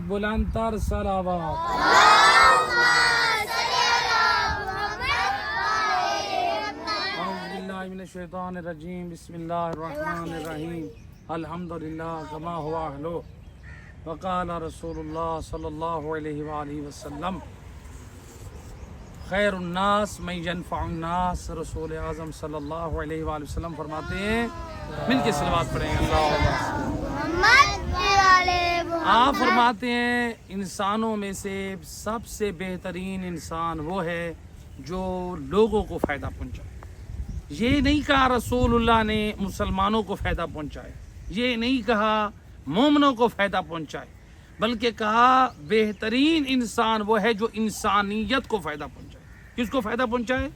بلند تر صلوات. اعوذ باللہ من الشیطان الرجیم. بسم اللہ الرحمن الرحیم. الحمدللہ کما ہوا اہلو. وقال رسول اللہ صلی اللہ علیہ وآلہ وسلم خیر الناس من ینفع الناس. رسول اعظم صلی اللہ علیہ وآلہ وسلم فرماتے ہیں، مل کے صلوات پڑھیں گے. آپ فرماتے ہیں انسانوں میں سے سب سے بہترین انسان وہ ہے جو لوگوں کو فائدہ پہنچائے. یہ نہیں کہا رسول اللہ نے مسلمانوں کو فائدہ پہنچائے، یہ نہیں کہا مومنوں کو فائدہ پہنچائے، بلکہ کہا بہترین انسان وہ ہے جو انسانیت کو فائدہ پہنچائے. کس کو فائدہ پہنچائے؟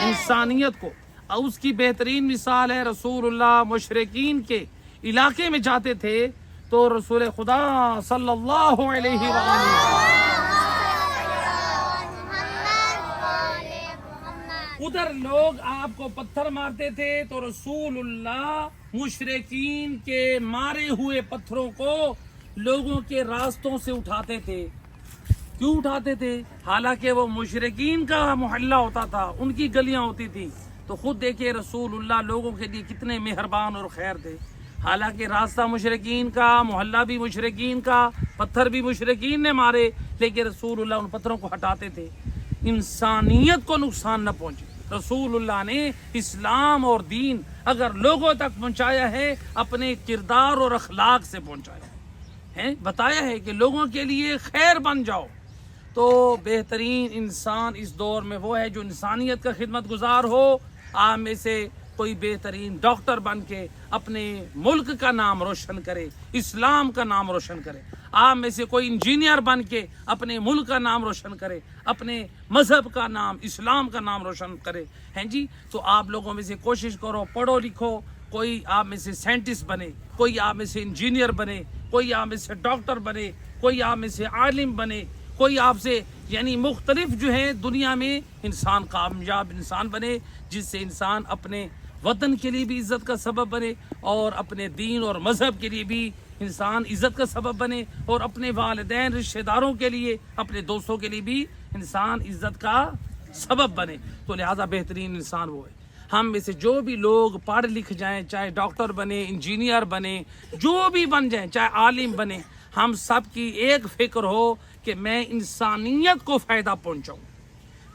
انسانیت کو. اور اس کی بہترین مثال ہے رسول اللہ مشرکین کے علاقے میں جاتے تھے تو رسول خدا صلی اللہ علیہ وآلہ ادھر لوگ آپ کو پتھر مارتے تھے تو رسول اللہ مشرکین کے مارے ہوئے پتھروں کو لوگوں کے راستوں سے اٹھاتے تھے. کیوں اٹھاتے تھے؟ حالانکہ وہ مشرکین کا محلہ ہوتا تھا، ان کی گلیاں ہوتی تھی. تو خود دیکھیں رسول اللہ لوگوں کے لیے کتنے مہربان اور خیر تھے. حالانکہ راستہ مشرکین کا، محلہ بھی مشرکین کا، پتھر بھی مشرکین نے مارے، لیکن رسول اللہ ان پتھروں کو ہٹاتے تھے. انسانیت کو نقصان نہ پہنچے. رسول اللہ نے اسلام اور دین اگر لوگوں تک پہنچایا ہے اپنے کردار اور اخلاق سے پہنچایا ہے. بتایا ہے کہ لوگوں کے لیے خیر بن جاؤ. تو بہترین انسان اس دور میں وہ ہے جو انسانیت کا خدمت گزار ہو. آپ میں سے کوئی بہترین ڈاکٹر بن کے اپنے ملک کا نام روشن کرے، اسلام کا نام روشن کرے. آپ میں سے کوئی انجینئر بن کے اپنے ملک کا نام روشن کرے، اپنے مذہب کا نام، اسلام کا نام روشن کرے. ہیں جی، تو آپ لوگوں میں سے کوشش کرو، پڑھو لکھو. کوئی آپ میں سے سائنٹسٹ بنے، کوئی آپ میں سے انجینئر بنے، کوئی آپ میں سے ڈاکٹر بنے، کوئی آپ میں سے عالم بنے، کوئی آپ سے یعنی مختلف جو ہے دنیا میں انسان کامیاب انسان بنے، جس سے انسان اپنے وطن کے لیے بھی عزت کا سبب بنے اور اپنے دین اور مذہب کے لیے بھی انسان عزت کا سبب بنے اور اپنے والدین رشتہ داروں کے لیے، اپنے دوستوں کے لیے بھی انسان عزت کا سبب بنے. تو لہذا بہترین انسان وہ ہے. ہم میں سے جو بھی لوگ پڑھ لکھ جائیں، چاہے ڈاکٹر بنے، انجینئر بنے، جو بھی بن جائیں، چاہے عالم بنے، ہم سب کی ایک فکر ہو کہ میں انسانیت کو فائدہ پہنچاؤں،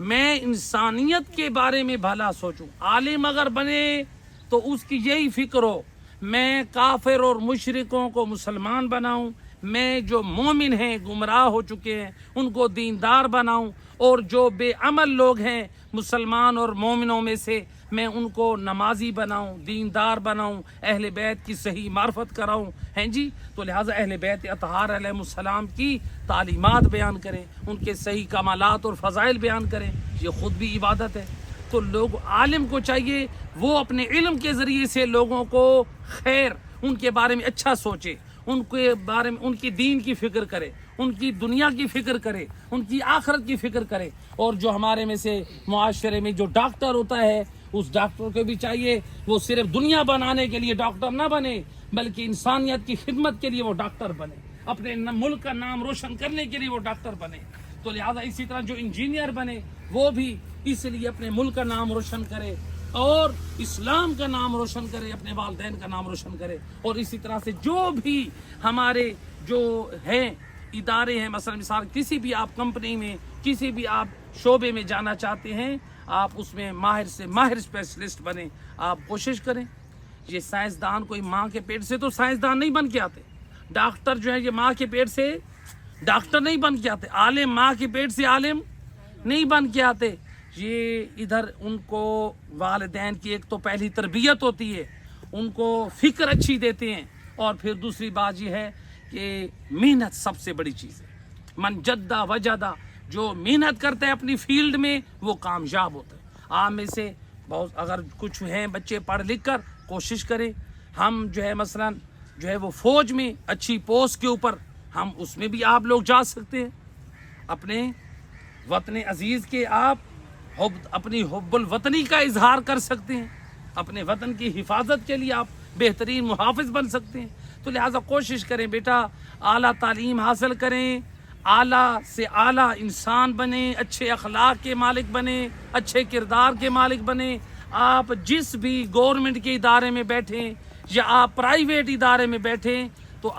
میں انسانیت کے بارے میں بھلا سوچوں. عالم اگر بنے تو اس کی یہی فکر ہو میں کافر اور مشرکوں کو مسلمان بناؤں، میں جو مومن ہیں گمراہ ہو چکے ہیں ان کو دیندار بناؤں، اور جو بے عمل لوگ ہیں مسلمان اور مومنوں میں سے میں ان کو نمازی بناؤں، دیندار بناؤں، اہل بیت کی صحیح معرفت کراؤں. ہیں جی، تو لہٰذا اہل بیت اطہار علیہ السلام کی تعلیمات بیان کریں، ان کے صحیح کمالات اور فضائل بیان کریں. یہ خود بھی عبادت ہے. تو لوگ عالم کو چاہیے وہ اپنے علم کے ذریعے سے لوگوں کو خیر، ان کے بارے میں اچھا سوچے، ان کے بارے میں ان کی دین کی فکر کرے، ان کی دنیا کی فکر کرے، ان کی آخرت کی فکر کرے. اور جو ہمارے میں سے معاشرے میں جو ڈاکٹر ہوتا ہے اس ڈاکٹر کو بھی چاہیے وہ صرف دنیا بنانے کے لیے ڈاکٹر نہ بنے بلکہ انسانیت کی خدمت کے لیے وہ ڈاکٹر بنے، اپنے ملک کا نام روشن کرنے کے لیے وہ ڈاکٹر بنے. تو لہذا اسی طرح جو انجینئر بنے وہ بھی اس لیے اپنے ملک کا نام روشن کرے، اور اسلام کا نام روشن کرے، اپنے والدین کا نام روشن کرے. اور اسی طرح سے جو بھی ہمارے جو ہیں ادارے ہیں، مثلا مثال کسی بھی آپ کمپنی میں، کسی بھی آپ شعبے میں جانا چاہتے ہیں، آپ اس میں ماہر سے ماہر اسپیشلسٹ بنیں. آپ کوشش کریں. یہ سائنسدان کوئی ماں کے پیٹ سے تو سائنسدان نہیں بن کے آتے. ڈاکٹر جو ہے یہ ماں کے پیٹ سے ڈاکٹر نہیں بن کے آتے. عالم ماں کے پیٹ سے عالم نہیں بن کے آتے. یہ ادھر ان کو والدین کی ایک تو پہلی تربیت ہوتی ہے، ان کو فکر اچھی دیتے ہیں، اور پھر دوسری بات یہ ہے کہ محنت سب سے بڑی چیز ہے. من جدہ وجدہ، جو محنت کرتا ہے اپنی فیلڈ میں وہ کامیاب ہوتا ہے. آپ میں سے بہت اگر کچھ ہیں بچے پڑھ لکھ کر کوشش کریں. ہم جو ہے مثلا جو ہے وہ فوج میں اچھی پوسٹ کے اوپر، ہم اس میں بھی آپ لوگ جا سکتے ہیں. اپنے وطن عزیز کے آپ اپنی حب الوطنی کا اظہار کر سکتے ہیں. اپنے وطن کی حفاظت کے لیے آپ بہترین محافظ بن سکتے ہیں. تو لہٰذا کوشش کریں بیٹا، اعلیٰ تعلیم حاصل کریں، اعلیٰ سے اعلیٰ انسان بنیں، اچھے اخلاق کے مالک بنیں، اچھے کردار کے مالک بنیں. آپ جس بھی گورنمنٹ کے ادارے میں بیٹھیں یا آپ پرائیویٹ ادارے میں بیٹھیں تو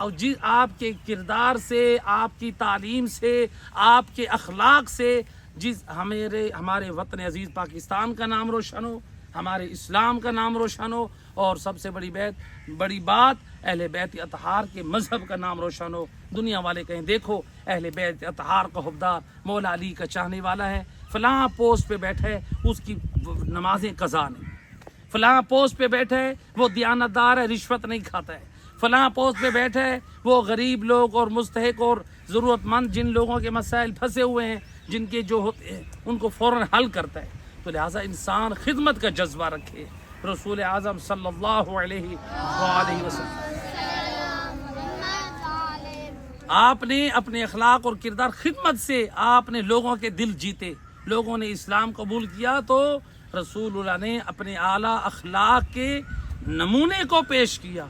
آپ کے کردار سے، آپ کی تعلیم سے، آپ کے اخلاق سے ہمارے وطن عزیز پاکستان کا نام روشن ہو، ہمارے اسلام کا نام روشن ہو، اور سب سے بڑی بات اہل بیت اطہار کے مذہب کا نام روشن ہو. دنیا والے کہیں دیکھو اہل بیت اطہار کا حبدار مولا علی کا چاہنے والا ہے، فلاں پوسٹ پہ بیٹھا ہے اس کی نمازیں قضا نہیں، فلاں پوسٹ پہ بیٹھا ہے وہ دیانتدار ہے، رشوت نہیں کھاتا ہے، فلاں پوسٹ پہ بیٹھا ہے وہ غریب لوگ اور مستحق اور ضرورت مند جن لوگوں کے مسائل پھنسے ہوئے ہیں، جن کے جو ہوتے ہیں ان کو فوراً حل کرتا ہے. تو لہٰذا انسان خدمت کا جذبہ رکھے. رسول اعظم صلی اللہ علیہ وآلہ وسلم آپ نے اپنے اخلاق اور کردار خدمت سے آپ نے لوگوں کے دل جیتے. لوگوں نے اسلام قبول کیا تو رسول اللہ نے اپنے اعلیٰ اخلاق کے نمونے کو پیش کیا.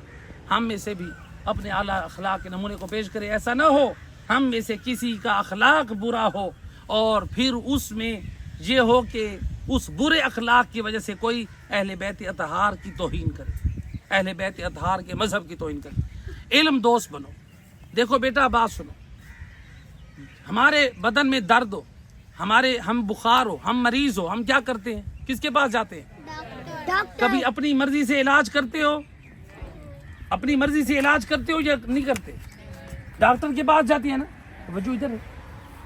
ہم میں سے بھی اپنے اعلیٰ اخلاق کے نمونے کو پیش کرے. ایسا نہ ہو ہم میں سے کسی کا اخلاق برا ہو اور پھر اس میں یہ ہو کہ اس برے اخلاق کی وجہ سے کوئی اہل بیت اطہار کی توہین کرے، اہل بیت اطہار کے مذہب کی توہین کرے. علم دوست بنو. دیکھو بیٹا بات سنو، ہمارے بدن میں درد ہو، ہم بخار ہو، ہم مریض ہو، ہم کیا کرتے ہیں؟ کس کے پاس جاتے ہیں؟ کبھی اپنی مرضی سے علاج کرتے ہو؟ اپنی مرضی سے علاج کرتے ہو یا نہیں کرتے؟ ڈاکٹر کے پاس جاتے ہیں نا، وجہ ادھر ہے،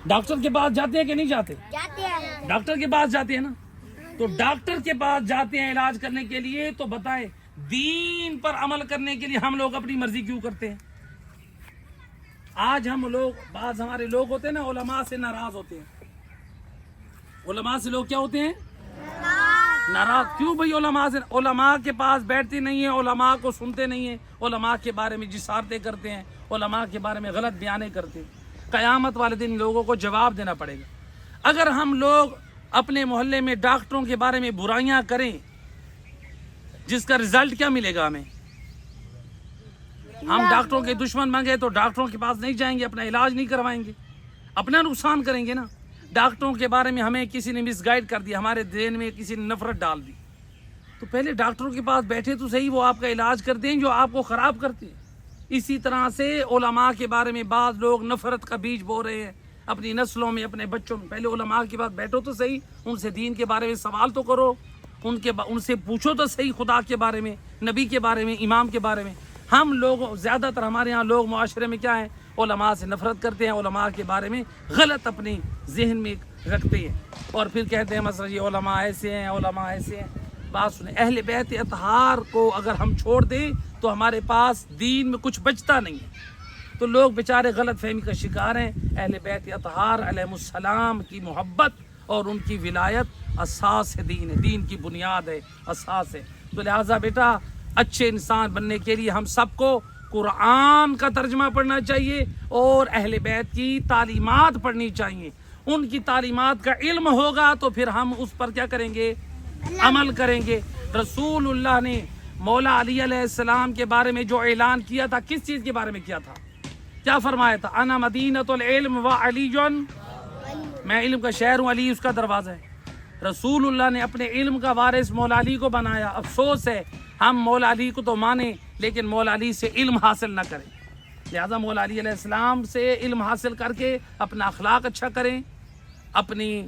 ڈاکٹر کے پاس جاتے ہیں کہ نہیں جاتے؟ ڈاکٹر کے پاس جاتے ہیں نا. تو ڈاکٹر کے پاس جاتے ہیں علاج کرنے کے لیے، تو بتائیں دین پر عمل کرنے کے لیے ہم لوگ اپنی مرضی کیوں کرتے ہیں؟ آج ہم لوگ، بعض ہمارے لوگ ہوتے ہیں نا علماء سے ناراض ہوتے ہیں. علماء سے لوگ کیا ہوتے ہیں؟ ناراض. کیوں بھائی؟ علماء کے پاس بیٹھتے نہیں ہیں، علماء کو سنتے نہیں ہیں، علماء کے بارے میں جسارتیں کرتے ہیں، علماء کے بارے میں غلط بیانیں کرتے ہیں. قیامت والے دن لوگوں کو جواب دینا پڑے گا. اگر ہم لوگ اپنے محلے میں ڈاکٹروں کے بارے میں برائیاں کریں، جس کا رزلٹ کیا ملے گا ہمیں؟ ہم ڈاکٹروں کے دشمن بن گئے تو ڈاکٹروں کے پاس نہیں جائیں گے، اپنا علاج نہیں کروائیں گے، اپنا نقصان کریں گے نا. ڈاکٹروں کے بارے میں ہمیں کسی نے مس گائیڈ کر دیا، ہمارے ذہن میں کسی نے نفرت ڈال دی، تو پہلے ڈاکٹروں کے پاس بیٹھے تو صحیح، وہ آپ کا علاج کرتے ہیں جو آپ کو خراب کرتے ہیں. اسی طرح سے علماء کے بارے میں بعض لوگ نفرت کا بیج بو رہے ہیں اپنی نسلوں میں، اپنے بچوں میں. پہلے علماء کے پاس بیٹھو تو صحیح، ان سے دین کے بارے میں سوال تو کرو، ان سے پوچھو تو صحیح، خدا کے بارے میں، نبی کے بارے میں، امام کے بارے میں. ہم لوگ زیادہ تر ہمارے ہاں لوگ معاشرے میں کیا ہیں؟ علماء سے نفرت کرتے ہیں، علماء کے بارے میں غلط اپنے ذہن میں رکھتے ہیں، اور پھر کہتے ہیں مثلا یہ علماء ایسے ہیں، علماء ایسے ہیں. بات سنیں، اہل بیت اطہار کو اگر ہم چھوڑ دیں تو ہمارے پاس دین میں کچھ بچتا نہیں ہے. تو لوگ بیچارے غلط فہمی کا شکار ہیں. اہل بیت اطہار علیہ السلام کی محبت اور ان کی ولایت اساس ہے، دین ہے، دین کی بنیاد ہے، اساس ہے. تو لہٰذا بیٹا اچھے انسان بننے کے لیے ہم سب کو قرآن کا ترجمہ پڑھنا چاہیے اور اہل بیت کی تعلیمات پڑھنی چاہیے. ان کی تعلیمات کا علم ہوگا تو پھر ہم اس پر کیا کریں گے؟ عمل کریں گے. رسول اللہ نے مولا علی علیہ السلام کے بارے میں جو اعلان کیا تھا، کس چیز کے بارے میں کیا تھا؟ کیا فرمایا تھا؟ انا مدینۃ العلم و علی، میں علم کا شہر ہوں، علی اس کا دروازہ ہے. رسول اللہ نے اپنے علم کا وارث مولا علی کو بنایا. افسوس ہے ہم مولا علی کو تو مانیں لیکن مولا علی سے علم حاصل نہ کریں. لہذا مولا علی علیہ السلام سے علم حاصل کر کے اپنا اخلاق اچھا کریں, اپنی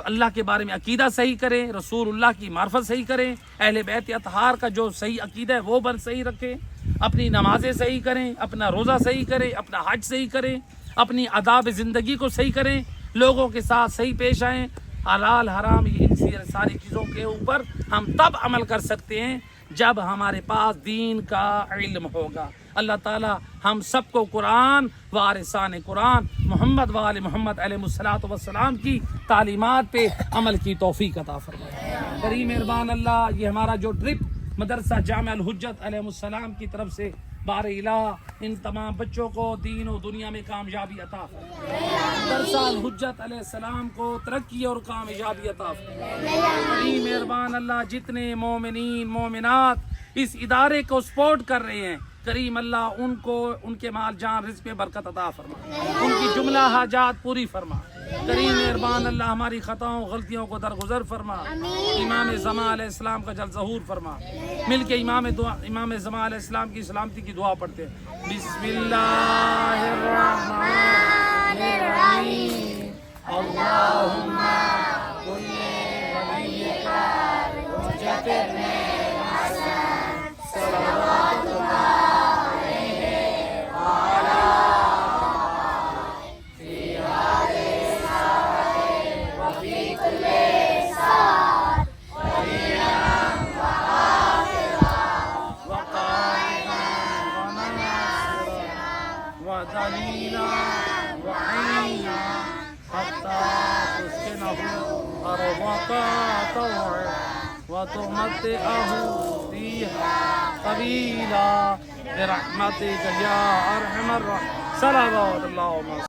اللہ کے بارے میں عقیدہ صحیح کریں, رسول اللہ کی معرفت صحیح کریں, اہل بیت اطہار کا جو صحیح عقیدہ ہے وہ صحیح رکھیں, اپنی نمازیں صحیح کریں, اپنا روزہ صحیح کریں, اپنا حج صحیح کریں, اپنی آداب زندگی کو صحیح کریں, لوگوں کے ساتھ صحیح پیش آئیں. حلال حرام ان ساری چیزوں کے اوپر ہم تب عمل کر سکتے ہیں جب ہمارے پاس دین کا علم ہوگا. اللہ تعالی ہم سب کو قرآن وارثان قرآن محمد وآل محمد علیہ الصلوۃ والسلام کی تعلیمات پہ عمل کی توفیق عطا فرمائے. کریم مہربان اللہ, یہ ہمارا جو ٹرپ مدرسہ جامع الحجت علیہ السلام کی طرف سے بار الہ ان تمام بچوں کو دین و دنیا میں کامیابی عطا فرمائے. مدرسہ الحجت علیہ السلام کو ترقی اور کامیابی عطا فرمائے. کریم مہربان اللہ, جتنے مومنین مومنات اس ادارے کو سپورٹ کر رہے ہیں, کریم اللہ ان کو ان کے مال جان رزق میں برکت عطا فرما, ان کی جملہ حاجات پوری فرما. کریم مہربان اللہ, ہماری خطاؤں غلطیوں کو درگزر فرما. امام زمان علیہ السلام کا جل ظہور فرما. مل کے امام زمان علیہ السلام کی سلامتی کی دعا پڑھتے ہیں. بسم اللہ الرحمن الرحیم. اللہم کل ولیک حجت صلوات ودلیلا وعینا حتی تسکنہ ارضک طوعا وتمتعہ فیہا طویلا برحمتک یا ارحم الراحمین. صلوات اللہ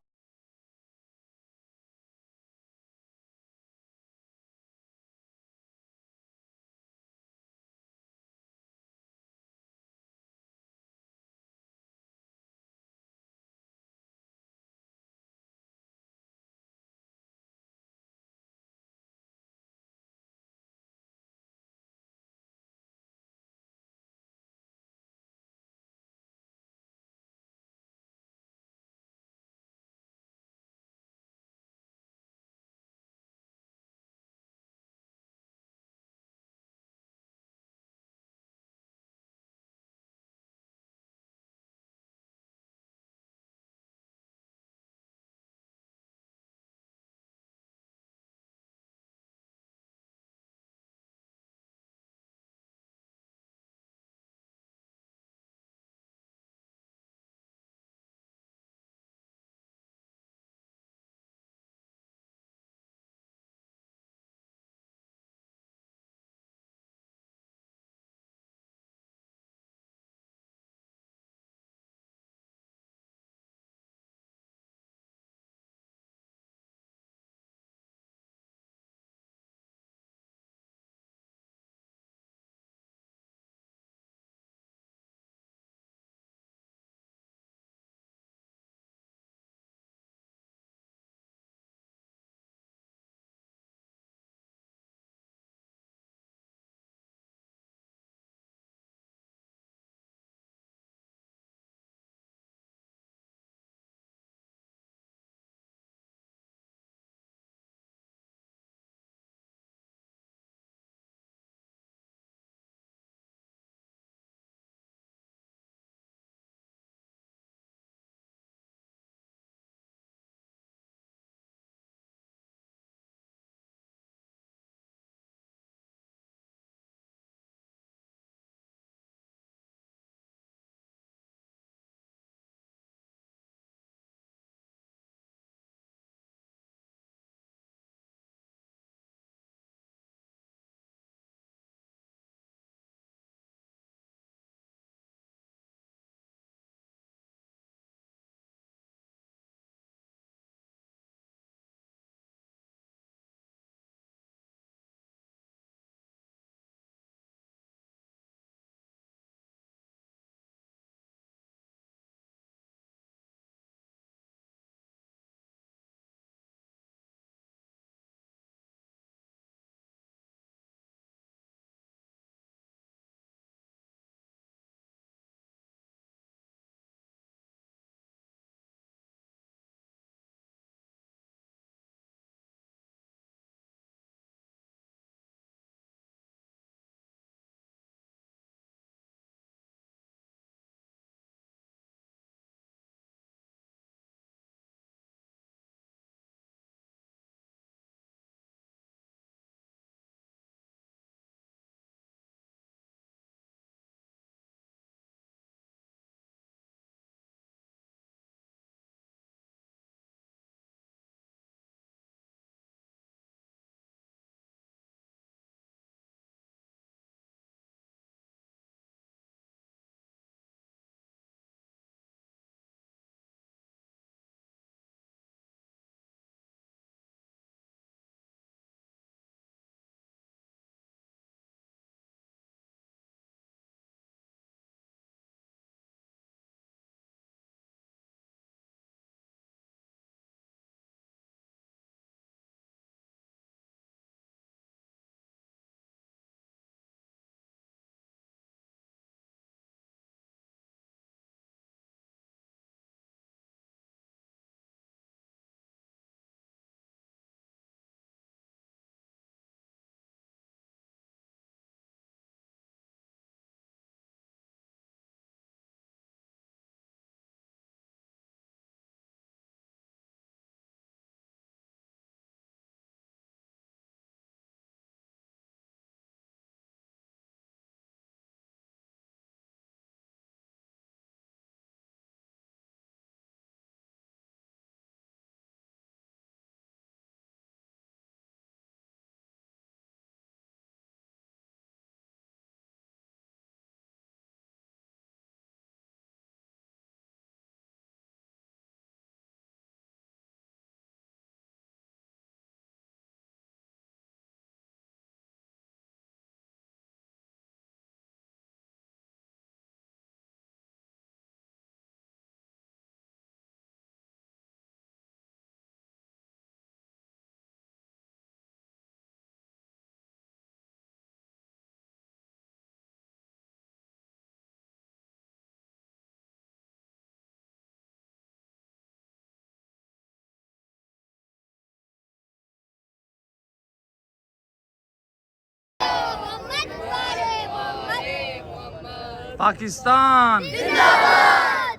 پاکستان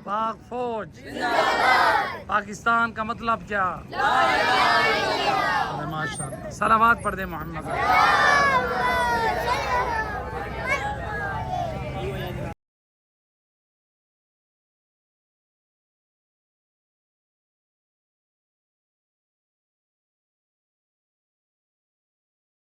پاک فوج پاکستان کا مطلب کیا؟ ماشاء اللہ، صلوات پڑھ دے محمد